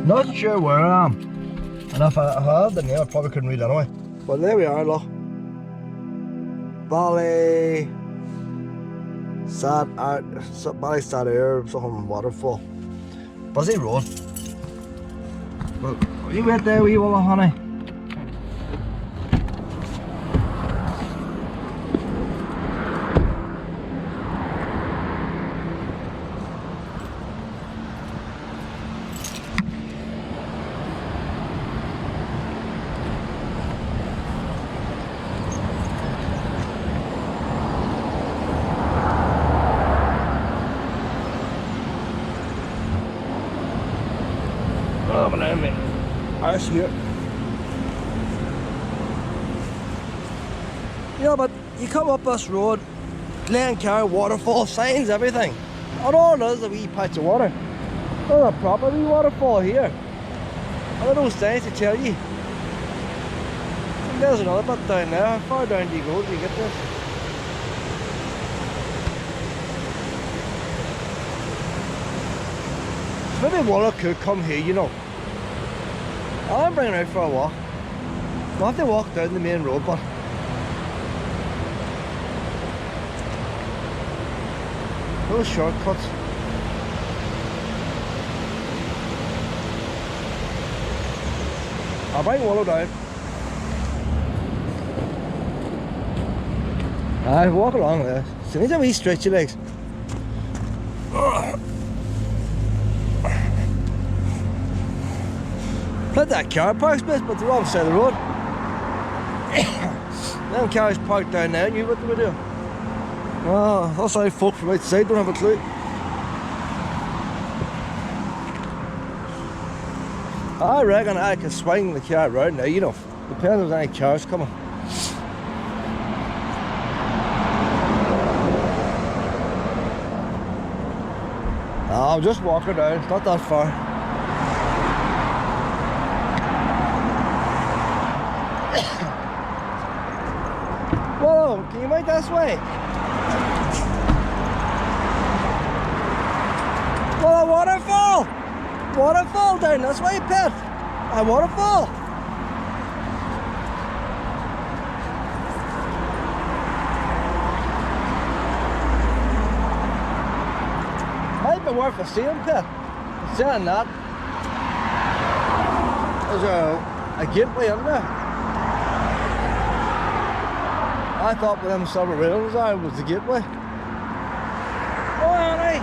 Not sure where I am. And if I had the name, I probably couldn't read anyway. But there we are, look. Ballysadare something Waterfall. Busy road. Well, you wait there, wee Willow, honey. Oh, but I'm in house here. Yeah, but you come up this road, Glencar Waterfall, signs, everything. And all it is a wee patch of water. Not a proper wee waterfall here. And those signs to tell you. And there's another bit down there. How far down do you go till you get this? Maybe Willow could come here, you know. I'm bringing her out for a walk. We'll have to walk down the main road, but those shortcuts. I'll bring Willow down. Aye, walk along there. She needs a wee stretchy legs. Put that car park space, but the wrong side of the road. Them cars parked down there, and you what they were doing. Well, that's how folk from outside don't have a clue. I reckon I can swing the car round now, you know. Depends if there's any cars coming. I'll just walk her down, it's not that far. Whoa, can you make this way? Well, a waterfall! Waterfall down this way, pet! A waterfall! Might be worth a seeing, pet. Saying that, there's a gateway in there. I thought with them silver rails there was the gateway. Oh, honey!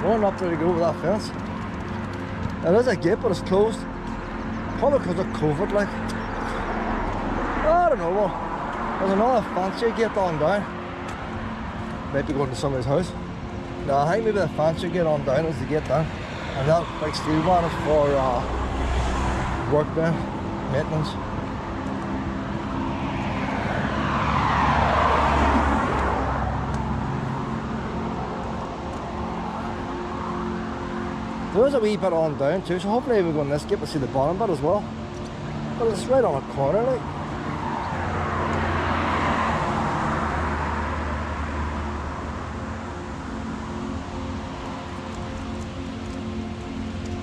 Going up there to go over that fence. There is a gate, but it's closed. Probably because of COVID, like. I don't know, well, there's another fancy gate on down. Might be going to somebody's house. No, I think maybe the fancy gate on down is the gate down. And that big steel one is for work there, maintenance. There is a wee bit on down too, so hopefully we're going this gate we'll see the bottom bit as well. But it's right on a corner, like.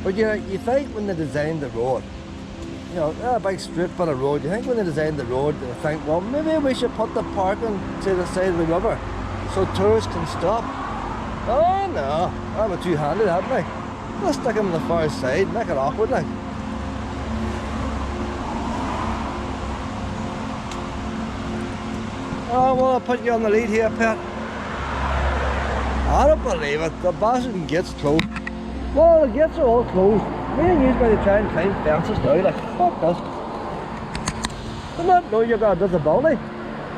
But you think when they designed the road, you know, a big straight bit of road, you think when they designed the road, they think, well, maybe we should put the parking to the side of the river so tourists can stop. Oh no, I'm two-handed, haven't I? Let's stick them on the far side, make it awkward like. Oh, well, I'll put you on the lead here, pet. I don't believe it, the bastard gate's closed. Well, the gates are all closed. Me and you's going to try and climb fences now, like, fuck this. I don't know you're going to disability.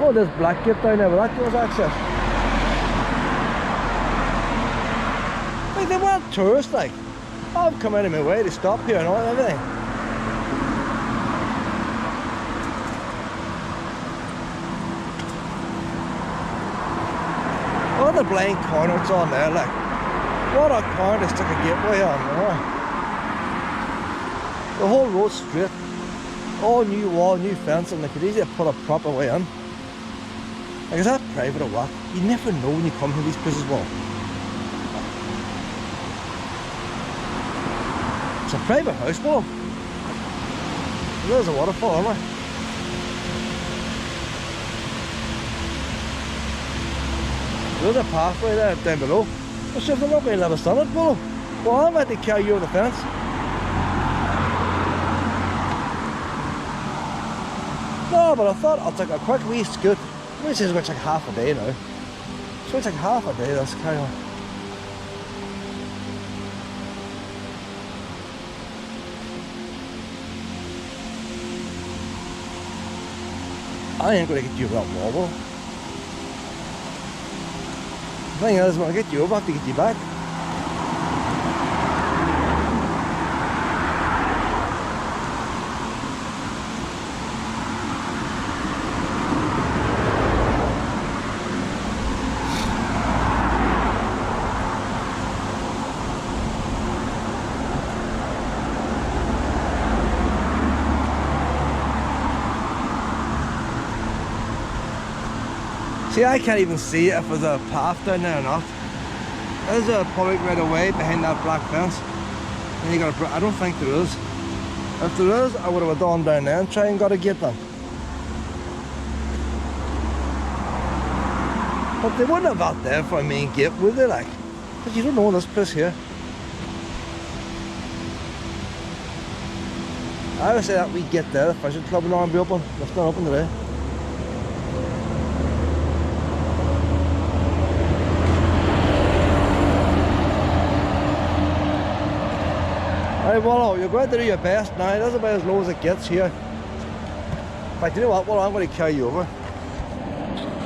Oh, there's black gate down there, but that gives access. Like, they weren't tourists, like. I've come out of my way to stop here and all and everything. What a blind corner it's on there, like. What a corner to stick a gateway on, you know. The whole road's straight. All new wall, new fence, and they could easily put a proper way in. Like, is that private or what? You never know when you come to these places, well. It's a private house, Willow. There's a waterfall, isn't there? There's a pathway there down below. Well, sure, if they're not going to let us on it, Willow, well, I'm going to carry you over the fence. No, but I thought I'll take a quick wee scoot. This is going to take half a day now. It's going to take half a day, this carry on. I ain't going to get you that wobble. The thing is, when I get you over, I have to get you back. See, I can't even see if there's a path down there or not. There's a public right away behind that black fence. And you got I don't think there is. If there is, I would have gone down there and try and got a gate then. But they wouldn't have out there for a main gate, would they, like? Because you don't know this place here. I would say that we get there, the fishing club will not be open. It's not open today. Right, Willow, you're going to do your best now. That's about as low as it gets here. In fact, you know what, Willow, I'm going to carry you over.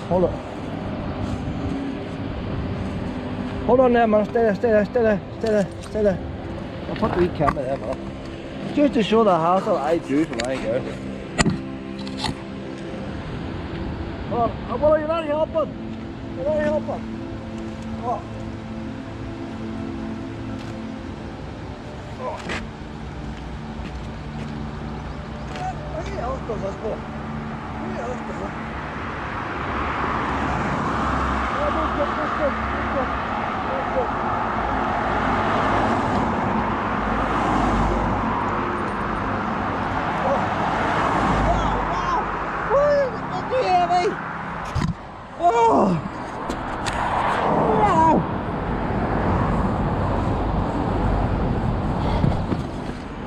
Hold on. Hold on there, man. Stay there, stay there, stay there, stay there, stay there. I'll put the wee camera there, man. Just to show the hassle I do when I go. Oh, Willow, you're not helping. You're not helping. Oh. Does this go? Who else does it? Oh, let's go. Oh, wow! Woo! Did you hear me? Oh! Wow!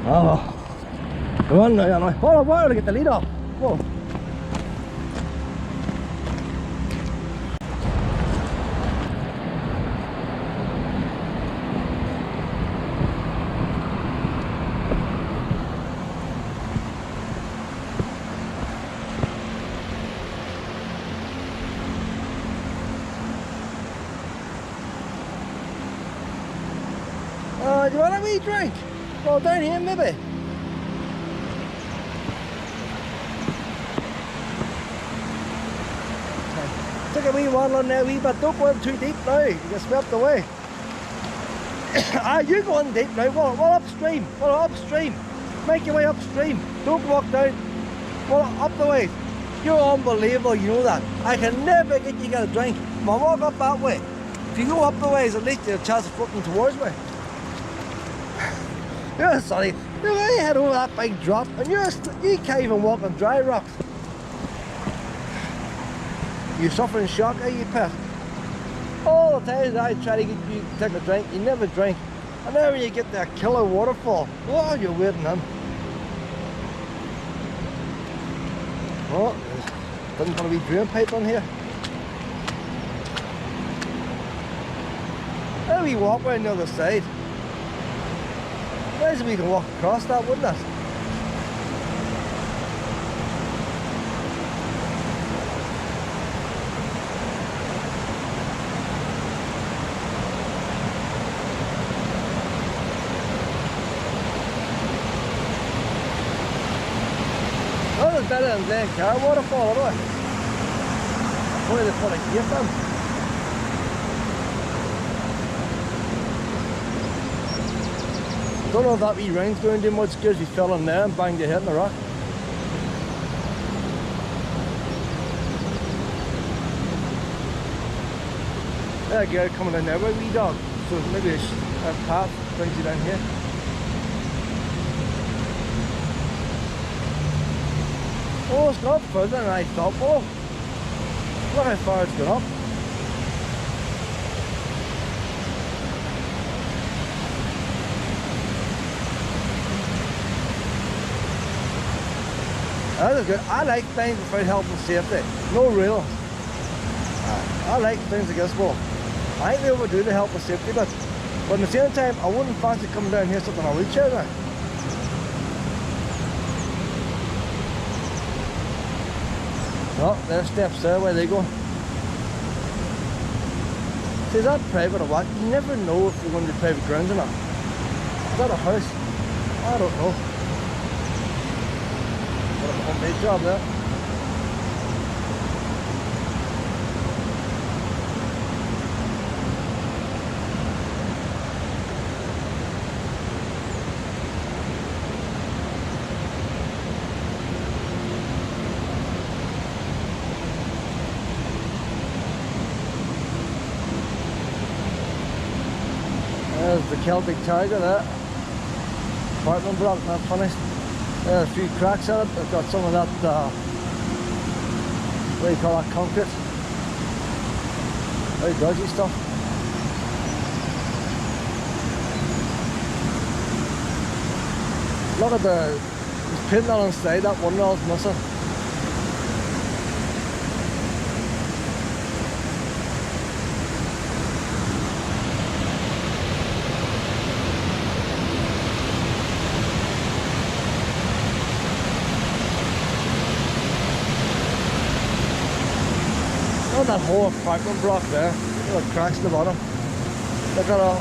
Oh! Run now, Anna. Hold on, why to get the lead off? Whoa. Do you want a wee drink? Go down here, maybe. Take a wee waddle on there, wee, but don't go in too deep now. You get swept away. You go in deep now. Well, upstream. Well, upstream. Make your way upstream. Don't walk down. Well, up the way. You're unbelievable, you know that. I can never get you to get a drink. But walk up that way. If you go up the ways, at least you have a chance of floating towards me. You're sorry. You're going to head over that big drop, and you can't even walk on dry rocks. You're suffering shock, are you, pet? All the times I try to get you to take a drink, you never drink. And then when you get that killer waterfall, oh, you're waiting on. Oh, there's going to be drain pipe on here. Then we walk around the other side. Nice if we can walk across that, wouldn't it? Better than Glencar Waterfall, isn't it? Where the fuck I get them? Don't know if that wee ring's going to do much good if you fell in there and banged your head in the rock. There you go, coming in there with a wee dog. So maybe a path brings you down here. Oh, it's not further than I thought. Oh, look how far it's gone up. That is good. I like things without health and safety. No real. I like things like this, well, I ain't able to do the health and safety, but at the same time, I wouldn't fancy coming down here sitting on a wheelchair now. Oh, there's steps there where they go. See, is that private or what? You never know if you're going to be private grounds or not. Is that a house? I don't know. What a homemade job there. There's the Celtic Tiger there. Apartment block, not finished. There's a few cracks in it. I've got some of that, what do you call that, concrete. Very dodgy stuff. Look at the paint on the side, that one wall's missing. That whole apartment block there, look at the cracks at the bottom. Look at all.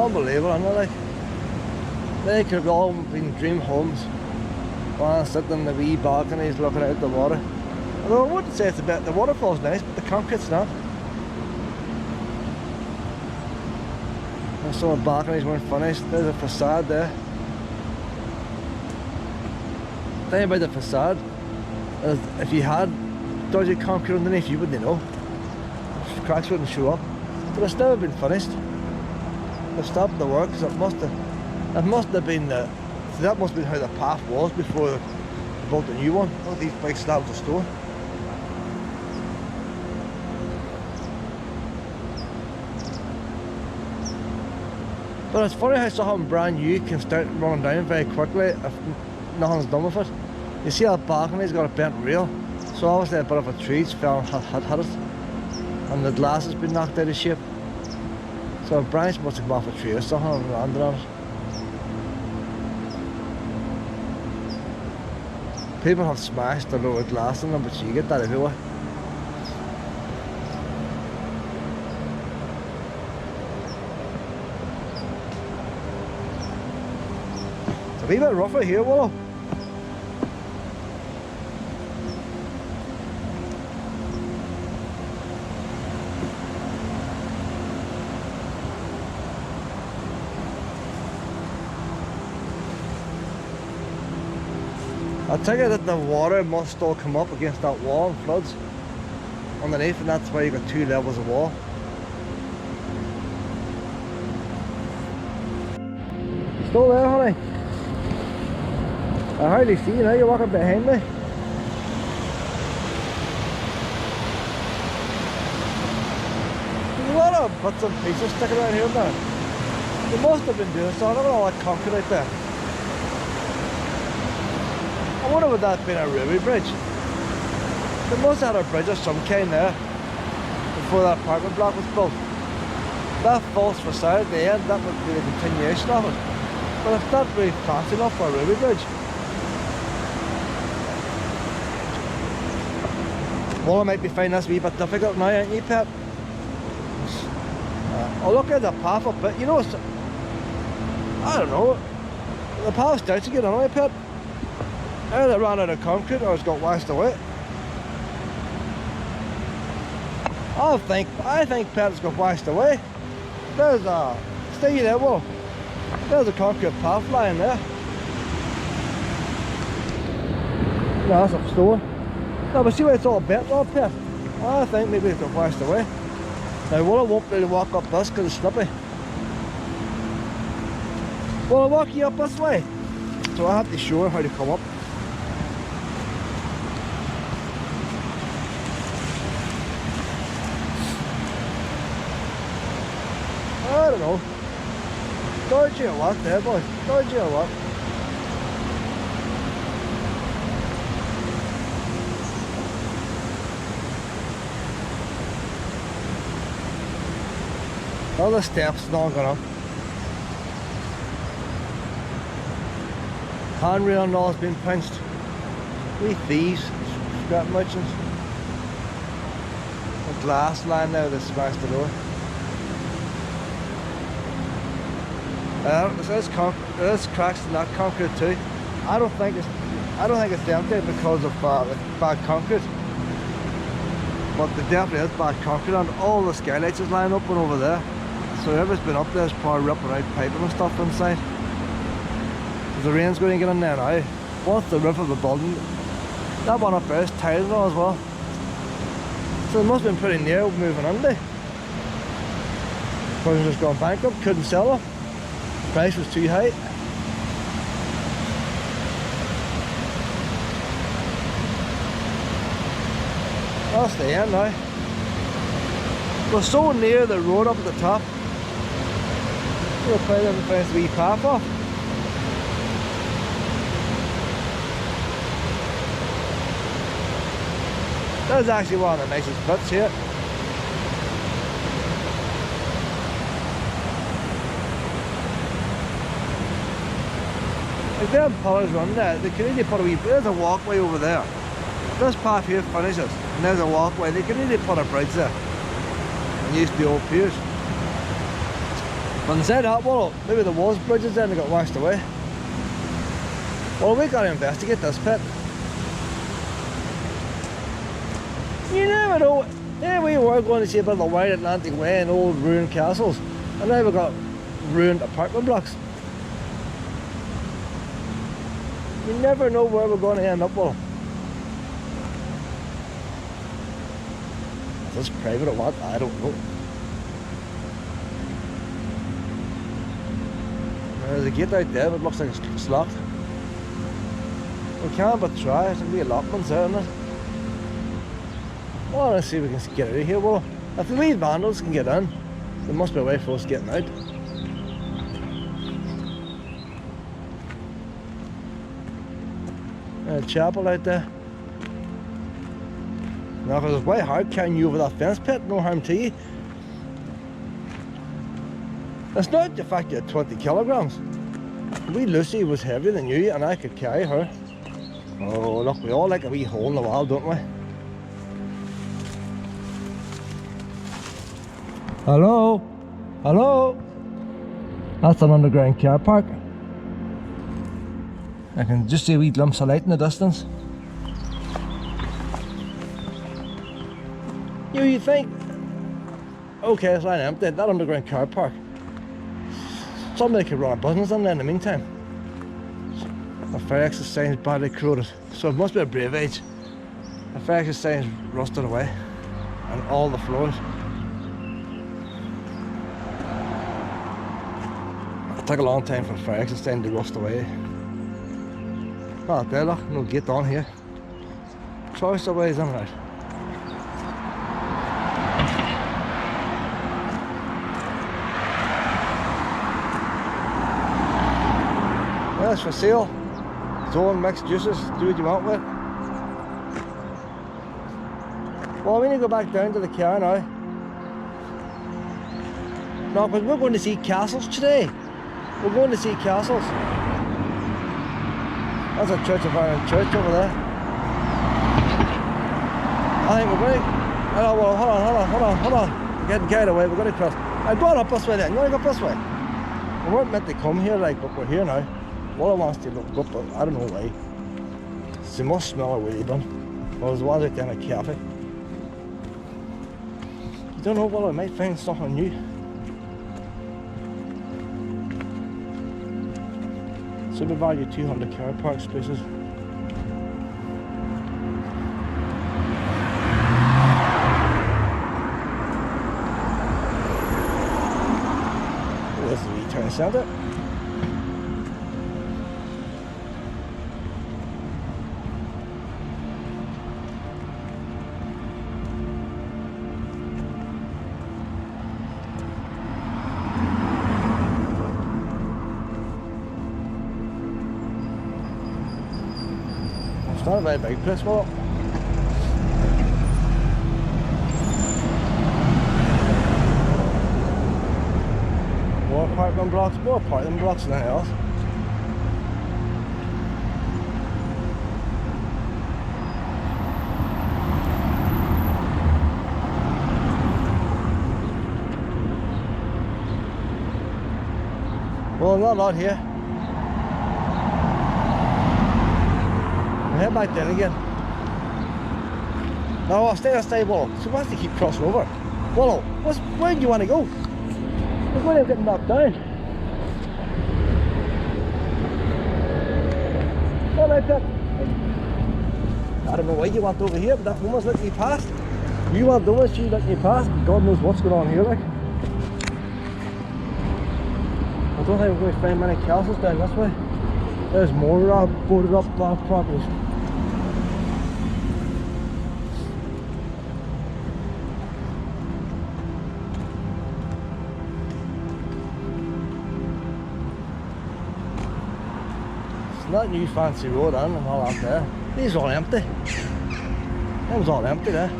Unbelievable, isn't it? Like, they could have all been dream homes. One sitting in the wee balconies looking out at the water. Although I wouldn't say it's a bit, the waterfall's nice, but the concrete's not. And some of the balconies weren't finished. There's a facade there. The thing about the facade, if you had dodgy concrete underneath, you wouldn't know. Cracks wouldn't show up. But it's never been finished. They've stopped the work because it must have been the, that must have been how the path was before they built a new one. Look at these big slabs of stone. But it's funny how something brand new can start running down very quickly if nothing's done with it. You see that balcony's got a bent rail, so obviously a bit of a tree's fell and had hit it, and the glass has been knocked out of shape. So a branch must have come off a tree or something and landed on it. People have smashed the lower glass in them, but you get that everywhere. It's a wee bit rougher here, Willow. I take it that the water must still come up against that wall and floods underneath, and that's why you got two levels of wall. You still there, honey? I hardly see you now, you're walking behind me. There's a lot of bits and pieces sticking around here now. They must have been doing something. Look at all that concrete out there. I wonder would that have been a railway bridge? They must have had a bridge of some kind there before that apartment block was built. That false facade at the end, that would be the continuation of it. But it's not really fancy enough for a railway bridge. Well, I might be finding this a wee bit difficult now, ain't you, Pet? Oh, look at the path up it. You know, it's, I don't know. The path starts again, anyway, Pet. Either it ran out of concrete or it's got washed away. I think Pet's got washed away. There's a, stay there, well, there's a concrete path lying there. No, that's a stone. No, but see where it's all bent up, Pet? I think maybe it's got washed away. Now, well, I won't really walk up this because it's slippy. Well, I'll walk you up this way. so I have to show her how to come up. I don't know. Dodgy or what there, boy? Dodgy or what? All the steps not going up. Handrail and all has been pinched. We thieves, scrap merchants. The glass line now that smashed the door. There's cracks in that concrete too. I don't think it's empty because of bad concrete. But there definitely is bad concrete, and all the skylights is lying up and over there. So whoever's been up there is probably ripping out piping and stuff inside. The rain's going to get in there now. Once the roof of the building, that one up there is tiled on as well. So it must have been pretty near moving in there. Person just gone bankrupt, couldn't sell it. Price was too high. That's the end now. We're so near the road up at the top. We'll play them first wee path off. That's actually one of the nicest bits here. Like them pillars run there, they could easily put a wee, there's a walkway over there. This path here finishes, and there's a walkway, they could easily put a bridge there and use the old piers. But instead of that, well, maybe there was bridges there and they got washed away. Well, we gotta investigate this pit. You never know. Here we were going to see a bit of the Wide Atlantic Way and old ruined castles, and now we've got ruined apartment blocks. You never know where we're going to end up with. Is this private or what? I don't know. There's a gate out there, but it looks like it's locked. We can't but try. There's going to be a lockman's there, isn't it? Well, let's see if we can get out of here. Well, if the wee vandals can get in, there must be a way for us getting out. A chapel out there. Now, because it's way hard carrying you over that fence pit, no harm to you. It's not the fact you're 20 kilograms. Wee Lucy was heavier than you, and I could carry her. Oh, look, we all like a wee hole in the wall, don't we? Hello? Hello? That's an underground car park. I can just see wee glimpse of light in the distance. You think, okay, it's lying empty, that underground car park. Somebody could run a business in there in the meantime. The fire exit sign's badly corroded, so it must be a brave age. The fire exit sign's rusted away, and all the floors. It took a long time for the fire exit sign to rust away. Oh, there, look, no gate on here. Choice of ways in and out. That's for sale. Zone mixed juices, do what you want with. Well, we need to go back down to the car now. No, because we're going to see castles today. We're going to see castles. That's a Church of Ireland church over there. I think we're going to... Oh, well, hold on. We're getting carried away, we're going to cross. I'm going up this way then, you want to go up this way? We weren't meant to come here, like, but we're here now. Water wants to look up, but I don't know why. They must smell a wee bit. Well, there's one out there in a cafe. You don't know, well, I might find something new. Super value 200 car park spaces. Oh, this is the wee town centre. It's not a very big place, well. More apartment blocks than anything else. Well, not a lot here. We'll head back down again. No, I'll stay, Willow. So why does he keep crossing over? Willow, where do you want to go? We're going to get knocked down. Not like that. I don't know why you want over here, but that woman's letting you past. You want doing it, she's letting you past. God knows what's going on here, like. I don't think we're going to find many castles down this way. There's more boarded up properties. It's not a new fancy road and all out there. These are all empty. Them's all empty there.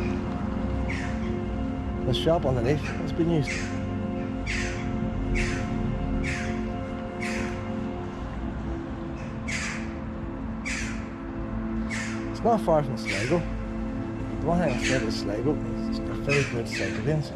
The shop underneath has been used. It's not far from Sligo. The one thing I said is Sligo is a very good cycle lanes.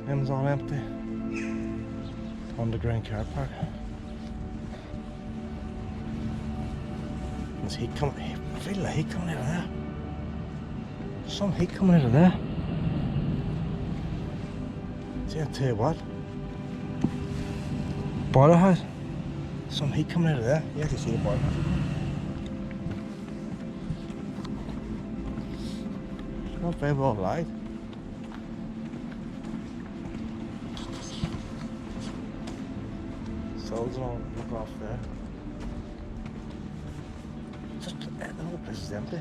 Them's all empty. Underground car park. There's heat coming. I feel like heat coming out of there. Some heat coming out of there. See, I'll tell you what. Boiler house. Some heat coming out of there. You have to see the boiler house. It's not very well light. Cells on, look off there. Just the whole place is empty.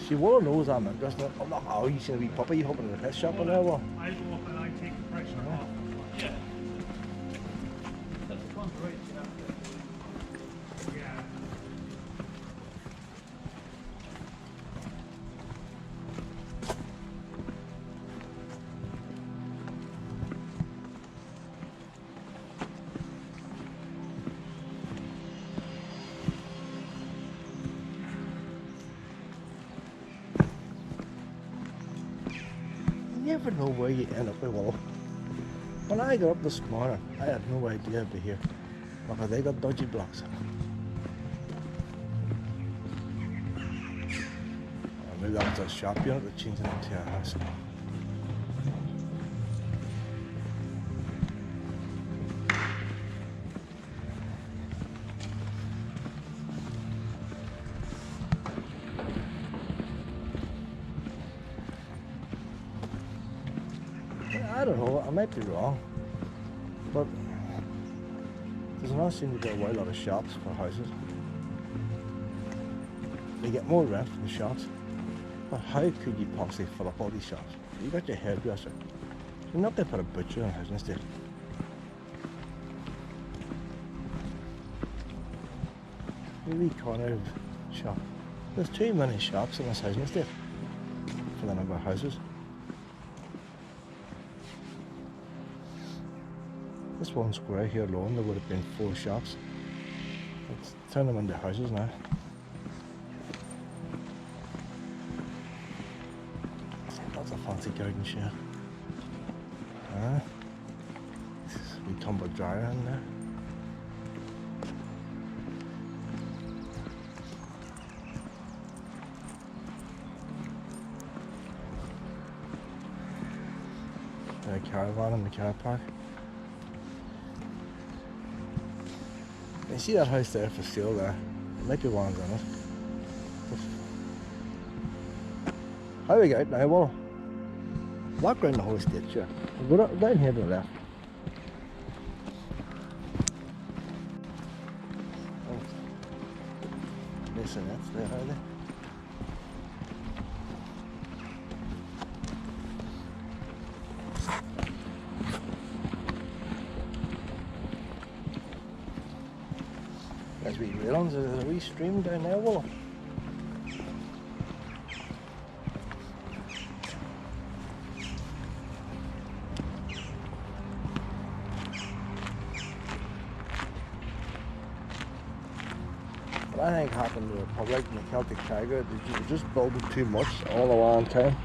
See, Willow knows I'm interested. I'm not how you see a wee puppy hopping in the pet shop in there, well. I'll go up and I'll take the pressure off. Yeah. That's the front right, yeah. Yeah. You never know where you end up with Willow. When I got up this morning, I had no idea I'd be here. Because they got dodgy blocks. Maybe that was a shop unit that changed it into a house. I don't know, I might be wrong, but there's not seem to be a whole lot of shops for houses. They get more rent from the shops, but how could you possibly fill up all these shops? You got your hairdresser, you're not going to put a butcher in a housing estate. A wee corner shop. There's too many shops in this housing estate for the number of houses. This one square here alone, there would have been 4 shops. Let's turn them into houses now. That's a fancy garden shed. We tumble dryer in there. A caravan in the car park. You see that house there for sale there? There might be ones in it. How do we get out now, Willow? Walk around the whole estate, sure. We'll go down here to the left. Missing that's there, are they? There's wee railings, there's a wee stream down there, Willow. What I think happened to the Republic and the Celtic Tiger, they just building too much all around town.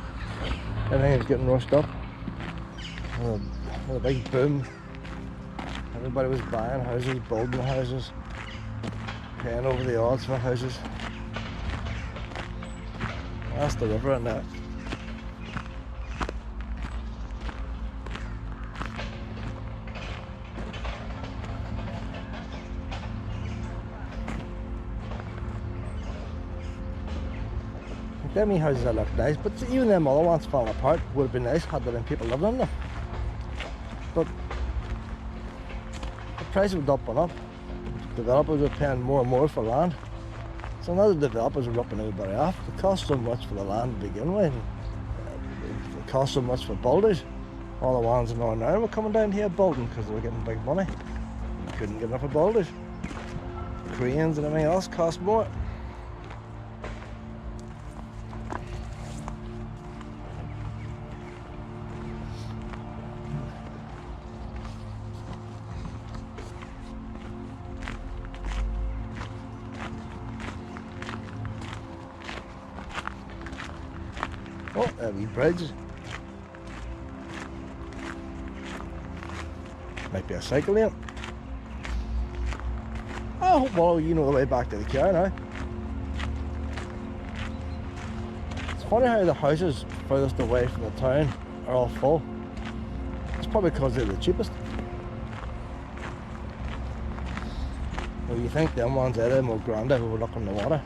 Everything is getting rushed up. With a big boom. Everybody was buying houses, building houses, paying over the odds for houses. That's the river in there. Them wee houses that look nice, but even them other ones falling apart would have been nice had there been people living in them. But the price was up and up. Developers were paying more and more for land. So now the developers are ripping everybody off. It costs so much for the land to begin with. It costs so much for builders. All the ones in Northern Ireland were coming down here building because they were getting big money. Couldn't get enough of builders. Cranes and everything else cost more. Oh, there wee bridge. Might be a cycle lane. Oh, well, you know the way back to the car now. It's funny how the houses furthest away from the town are all full. It's probably because they're the cheapest. Well, you think them ones out there more grand overlooking the water.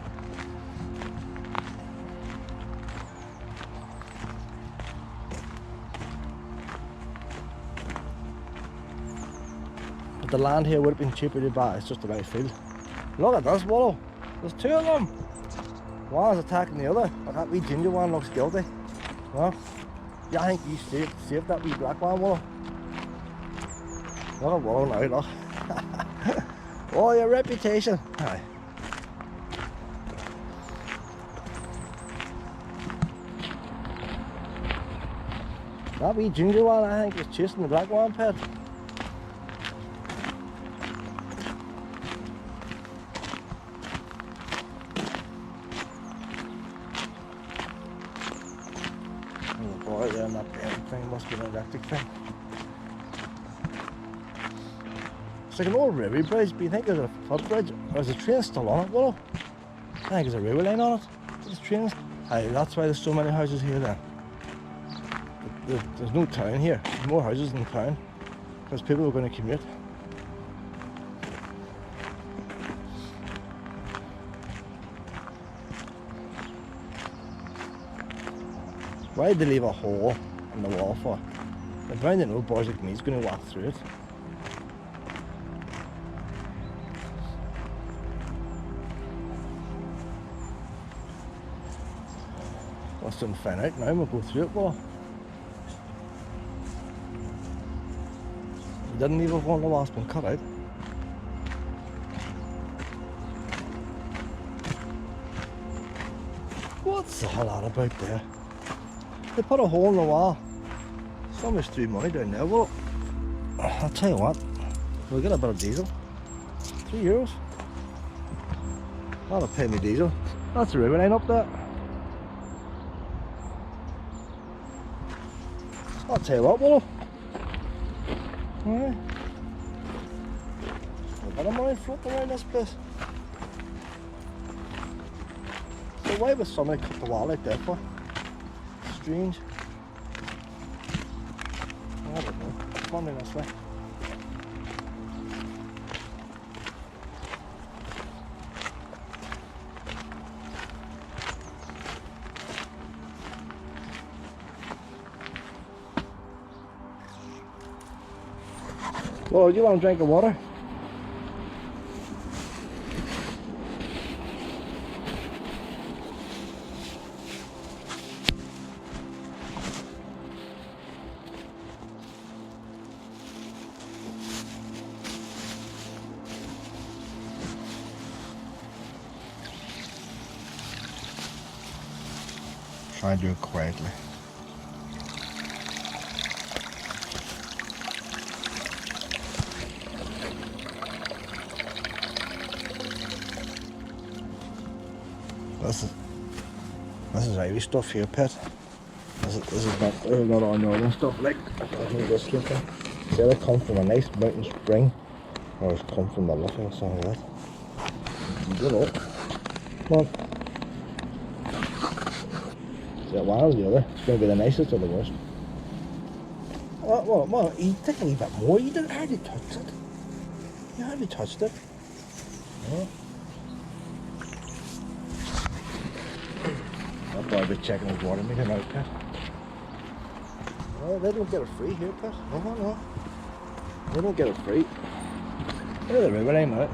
But the land here would have been cheaper to buy, it's just the right field. Look at this, Willow. There's two of them. One is attacking the other. But that wee ginger one looks guilty. Well, yeah, I think you saved that wee black one, Willow. Look at Willow now, look. Oh, your reputation. Aye. That wee ginger one, I think, was chasing the black one, pet. Oh boy, there, that thing must be an electric thing. It's like an old railway bridge, but you think there's a footbridge, or is the train still on it, Willow? I think there's a railway line on it. There's trains. Aye, that's why there's so many houses here then. There's no town here. There's more houses than town, because people are going to commute. Why did they leave a hole in the wall for? They're bound to know boys like me is going to walk through it. Let's soon find out now, we'll go through it, well. We didn't leave a hole in the wall, it's been cut out. What's all that about there? They put a hole in the wall. Somebody's threw money down there, well, I'll tell you what, we'll get a bit of diesel. €3. That'll pay me diesel. That's the river line up there. I'll tell you what, Willow. Alright. A bit of money floating around this place. So why would somebody cut the wall like that for? Strange. I don't know. It's funny this way. Well, do you want a drink of water? Try and do it quietly. This is Irish stuff here, Pet. This is not our northern stuff. Like this came from. See, they come from a nice mountain spring, or it's come from the lake or something like that. Good up. Come on. See, one or the other. It's going to be the nicest or the worst. Well, you take a wee bit more. You didn't hardly touch it. You hardly touched it. Yeah. I'll probably be checking his water meter now, Pet. Well, they don't get it free here, Pet. No. They don't get it free. They're the river line out.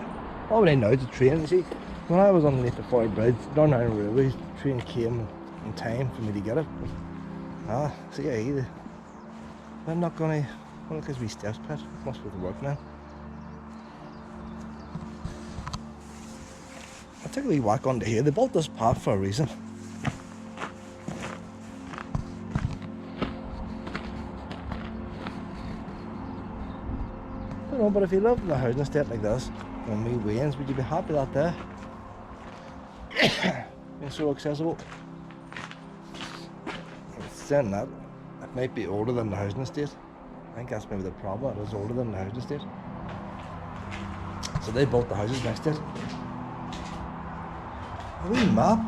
All they know is the train. You see, when I was underneath the Ford Bridge, down Iron Railway, the train came in time for me to get it. See, yeah, they're not gonna. Well, look at these steps, Pet. Must be the work now. I took a wee walk under here. They built this path for a reason. I don't know, but if you lived in a housing estate like this, on wee wains, would you be happy that day? Being so accessible. Saying that, it might be older than the housing estate. I think that's maybe the problem. It is older than the housing estate. So they built the houses next to it. A wee map.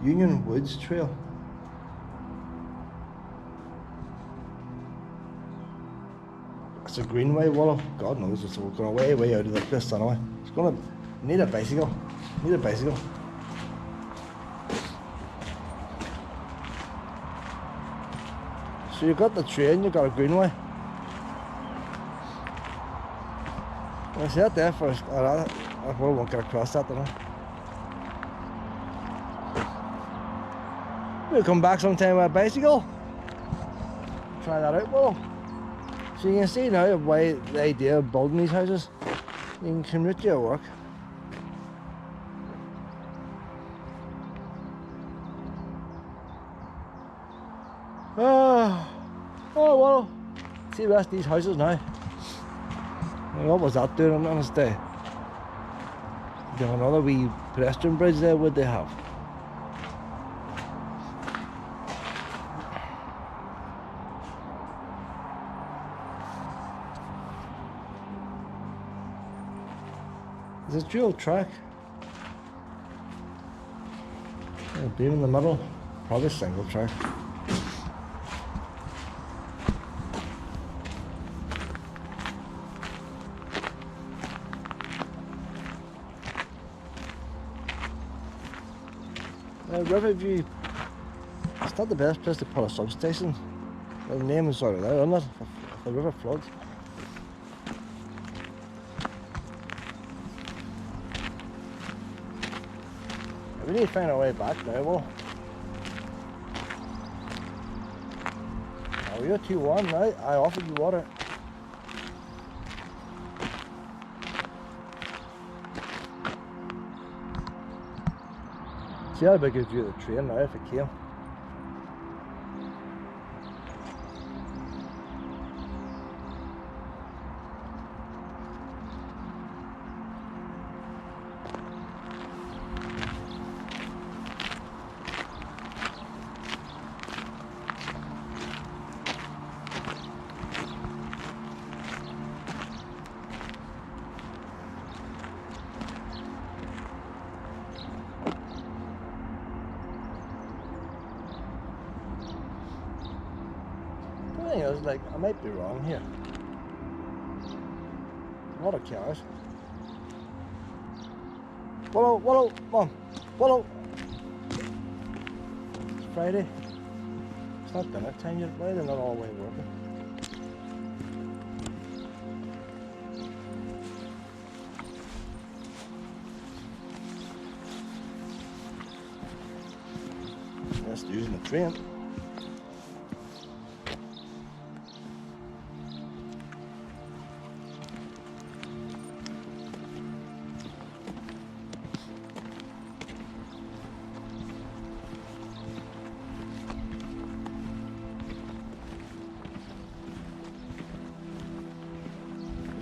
Union Woods Trail. It's a greenway, Willow. God knows it's going way out of the place anyway. It's gonna need a bicycle. Need a bicycle. So you got the train, you got a greenway. I see that there first. I probably won't get across that, don't I? We'll come back sometime with a bicycle. Try that out, Willow. So you can see now why the idea of building these houses. You can commute to your work. Oh, well, see the rest of these houses now. What was that doing on this day? They have another wee pedestrian bridge there, would they have? There's a dual track. A beam in the middle, probably single track. Riverview, it's not the best place to put a substation. The name is already there, isn't it? If the river floods. We need to find our way back now, Will. Oh, you're too warm now. I offered you water. See how big is view of the train now if it came. I was like, I might be wrong here. A lot of cars. Willow, come on. Willow. Friday. It's not dinner time yet. Why are they not all away working? Just using the train.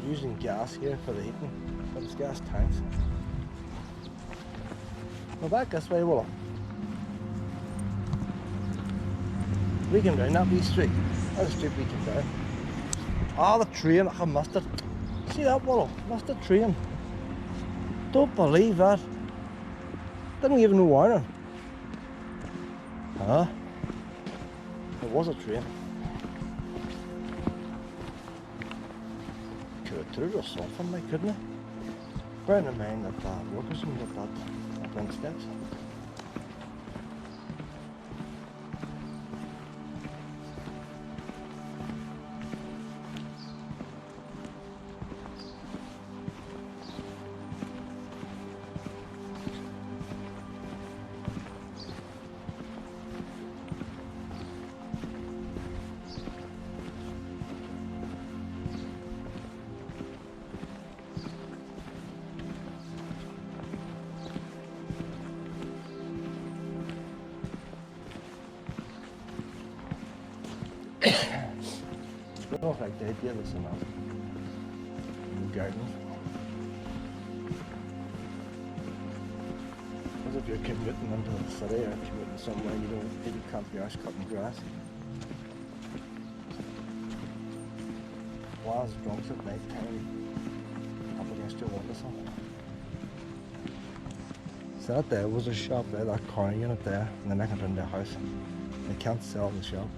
Using gas here for the heating, but it's gas tanks. We're back this way, Willow. We came down that wee street. That's the street we came down. Ah, the train, I missed it. See that, Willow? Missed the train. Don't believe that. Didn't give no warning. Huh? It was a train. Through or something, like, couldn't it? Bearing in mind that workers can get that up on steps. I don't like the idea of this enough. In the garden. As if you're commuting into the city or commuting somewhere you can't be arse cutting grass. Was drunks at night time up against your windowsill. So that there was a shop there, that corner unit there, and then I can run their house. They can't sell the shop.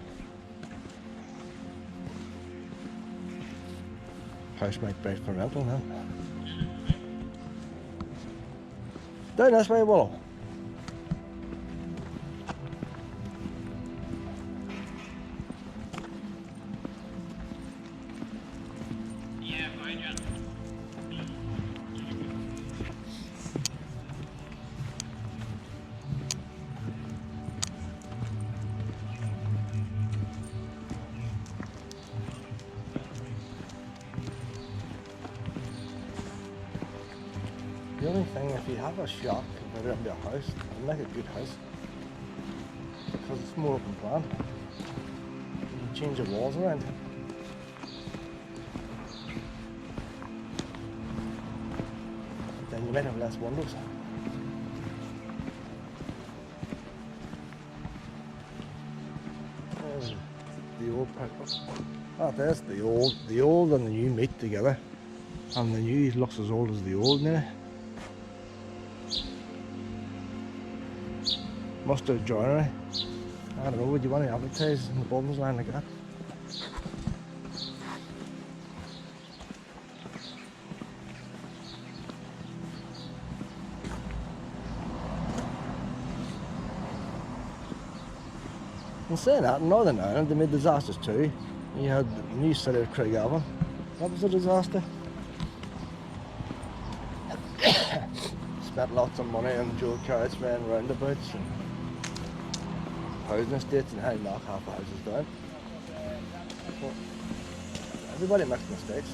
House might break for rental then. Down this way, Willow. Yeah, fine, John. The only thing, if you have a shop converted into a house, it'll make a good house. Because it's more open plan. You can change the walls around. Then you might have less windows. There's the old purpose. Ah, there's the old and the new meet together. And the new looks as old as the old now. Mustard joinery. I don't know, would you want to advertise in the Bowman's line like that? And saying that, in Northern Ireland they made disasters too. You had the new city of Craigavon. That was a disaster. Spent lots of money on dual carriageway and roundabouts and housing estates and how to knock half the houses down. But everybody makes mistakes.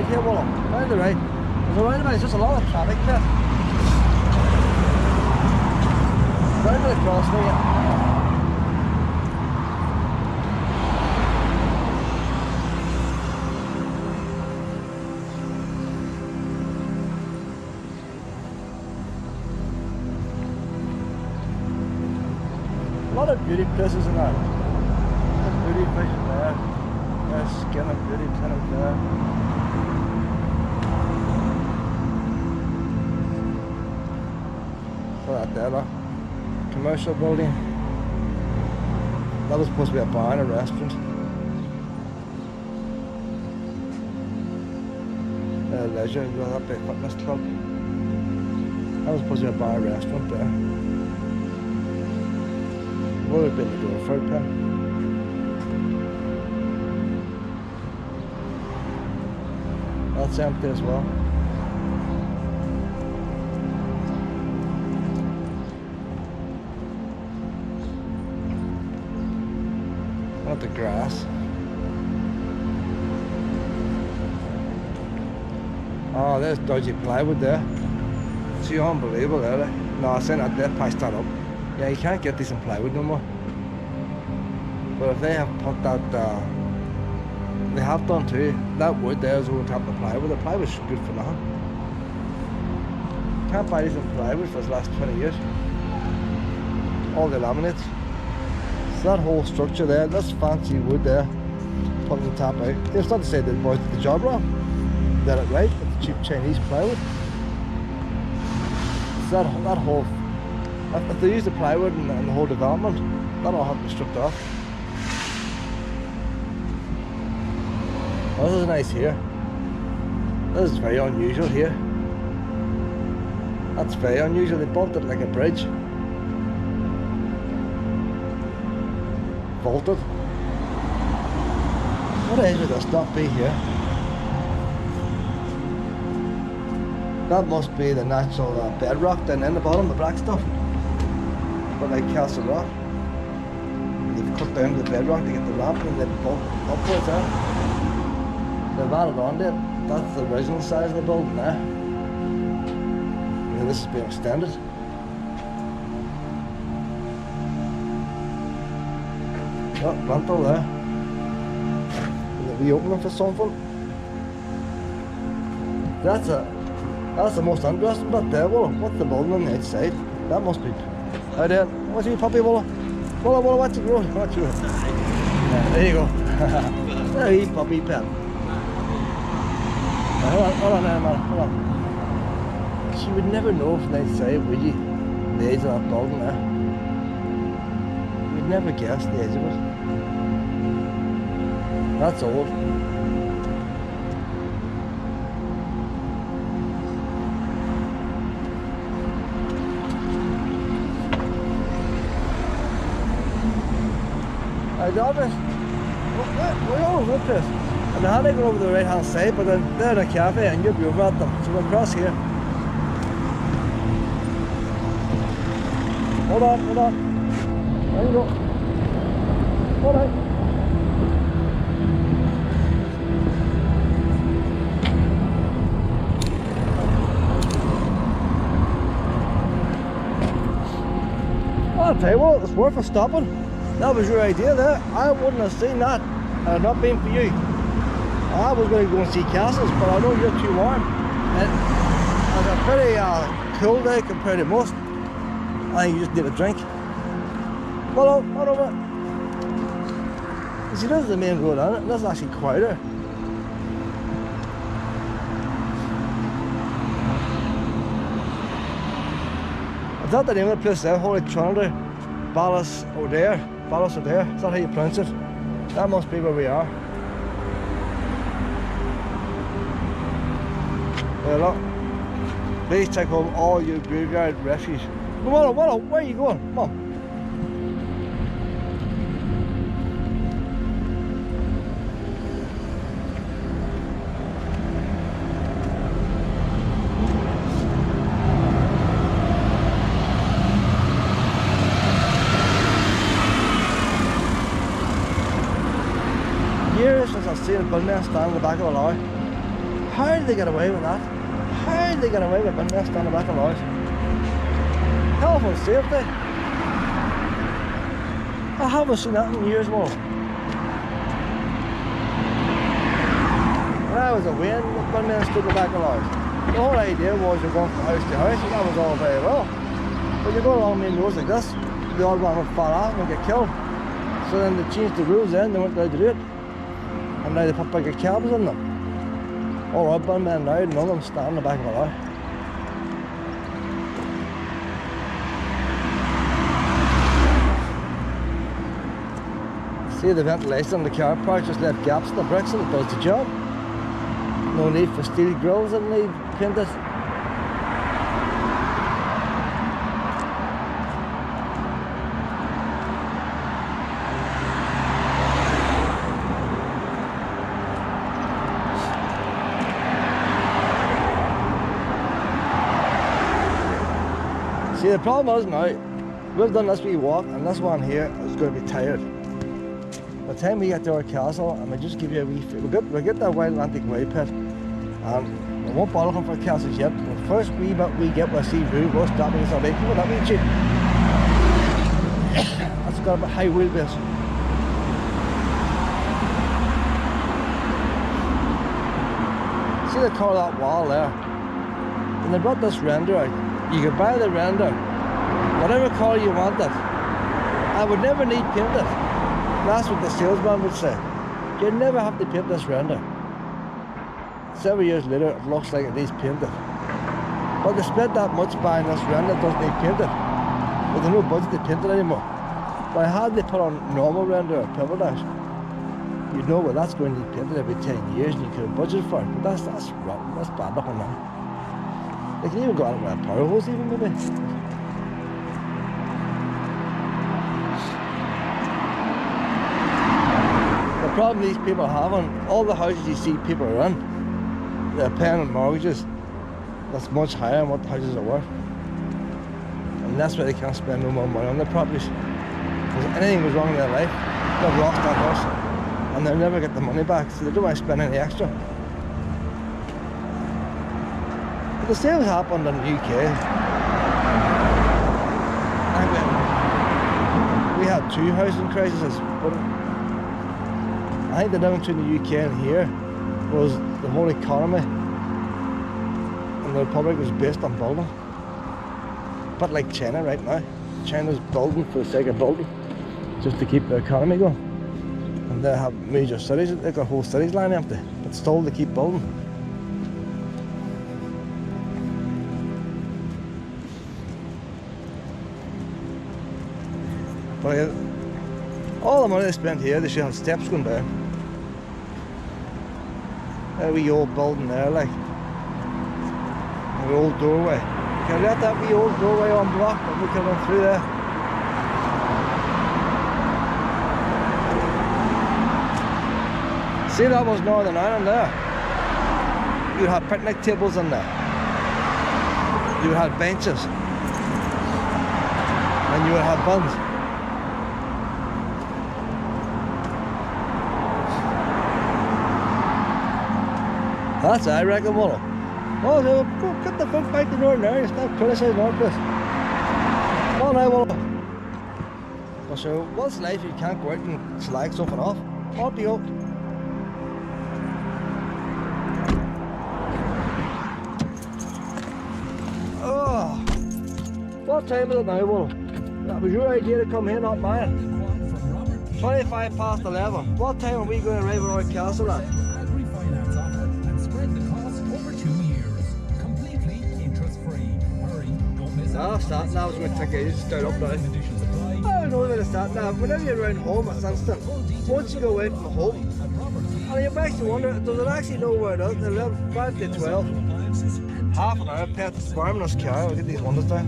Here, Willow, down the right. There's a roundabout, it's just a lot of traffic there. Round to the crossway. lot of beauty places in that. Beauty fish there. There's skin and beauty clinic there. That there, look. Commercial building. That was supposed to be a bar and a restaurant. Leisure, that big fitness club. That was supposed to be a bar and restaurant there. Would have been the door for it, Pen. That's empty as well. Not the grass. Oh, there's dodgy plywood there. It's unbelievable there. No, I sent that there, patched that up. Yeah, you can't get decent plywood no more. But if they have put that, they have done too. That wood there is over top of the plywood. The plywood's good for nothing. Can't buy decent plywood for the last 20 years. All the laminates. So that whole structure there, that's fancy wood there. Putting the top out. It's not to say that the boys did the job wrong. They did it right with the cheap Chinese plywood. So that whole, if they use the plywood and the whole development, that'll have to be stripped off. Oh, this is nice here. This is very unusual here. That's very unusual. They built it like a bridge. Vaulted. What age would this not be here? That must be the natural bedrock down in the bottom, the black stuff. But like Castle Rock. They've cut down to the bedrock to get the ramp and they've built upwards there. They've added on to it. That's the original size of the building there. And this has been extended. Oh, rental there. Will we open them for something? That's the most interesting bit there, Willow. What's the building on the outside? That must be. Hi there. What's your puppy, Willow? Willow, what's your road? What's your road? Yeah, there you go. There you puppy pet. Hold on there, man. Hold on. You would never know from the outside, would you? The age of that building there. You'd never guess the age of it. That's old. I got it. We're all over this. And I had to go over the right hand side, but then they're in a cafe and you'll be over at them. So we'll cross here. Hold on. There you go. Hold on. I'll tell you what, it's worth a stopping. That was your idea there. I wouldn't have seen that had it not been for you. I was going to go and see castles, but I know you're too warm. And it's a pretty cool day compared to most. I think you just need a drink. Hello, hold over. You see, this is the main road on it. This is actually quieter. Is that the name of the place there? Holy Trinity? Ballsadare? Ballsadare? Is that how you pronounce it? That must be where we are. There, look. Please take home all your graveyard refuse. Willow, where are you going? Come on. Years since I've seen a building stand in the back of a lorry. How did they get away with that? How did they get away with a building stand in the back of lorries? Hell of a safety. I haven't seen that in years, Willow. When I was away, the building stood in the back of lorries. The whole idea was you're going from house to house, and that was all very well. But you go along main roads like this, the odd one would fall off and get killed. So then they changed the rules then, they weren't allowed to do it. And now they put bigger cabs in them. All right, but man, now none of them stand in the back of a lorry. See the ventilation in the car park just left gaps in the bricks and it does the job. No need for steel grills that need painted. See, the problem is now, we've done this wee walk and this one here is going to be tired. By the time we get to our castle, and we just give you a wee we get that wild Atlantic way pit, and we won't bother looking for castles yet. The first wee bit we get, we'll see who we'll stop and start making with that wee jeep. That's got a bit high wheelbase. See the colour of that wall there? When they brought this render out, you could buy the render, whatever colour you wanted. I would never need painted. That's what the salesman would say. You never have to paint this render. Several years later, it looks like it needs painted. But they spent that much buying this render, it doesn't need painted. But there's no budget to paint it anymore. But had they put on normal render or pebble dash, you'd know, well, that's going to need painted every 10 years and you could have budgeted for it. But that's rotten, that's bad looking now. They can even go out with a power hose even maybe. The problem these people have on all the houses you see people are in, they're paying on mortgages that's much higher than what the houses are worth. And that's why they can't spend no more money on their properties. Because anything goes wrong in their life, they've lost that house and they'll never get the money back, so they don't want to spend any extra. But the same has happened in the UK. We had 2 housing crises, but I think the difference between the UK and here was the whole economy and the Republic was based on building. But like China right now, China's building for the sake of building, just to keep the economy going. And they have major cities, they've got whole cities lying empty, but still they keep building. But all the money they spent here, they should have steps going down. A wee old building there, like an old doorway. Can we let that wee old doorway on block and we can run through there? See, that was Northern Ireland there. You had picnic tables in there. You had benches. And you would have buns. That's I reckon, Willow. Oh, so get the fuck back to Northern Ireland, stop criticising our place. Come on now, Willow. But so, what's life if you can't go out and slag something off? Up you go. Oh, what time is it now, Willow? That was your idea to come here, not mine. 25 past 11. What time are we going to arrive at our castle at? Ah, sat nav is going to take ages to start up now. I don't know about the sat nav. Whenever you're around home, it's instant. Once you go out from home, and you actually wonder, does it actually know where it is? They're 5 to 12. Half an hour, pet farm in this car. I'll get these windows down.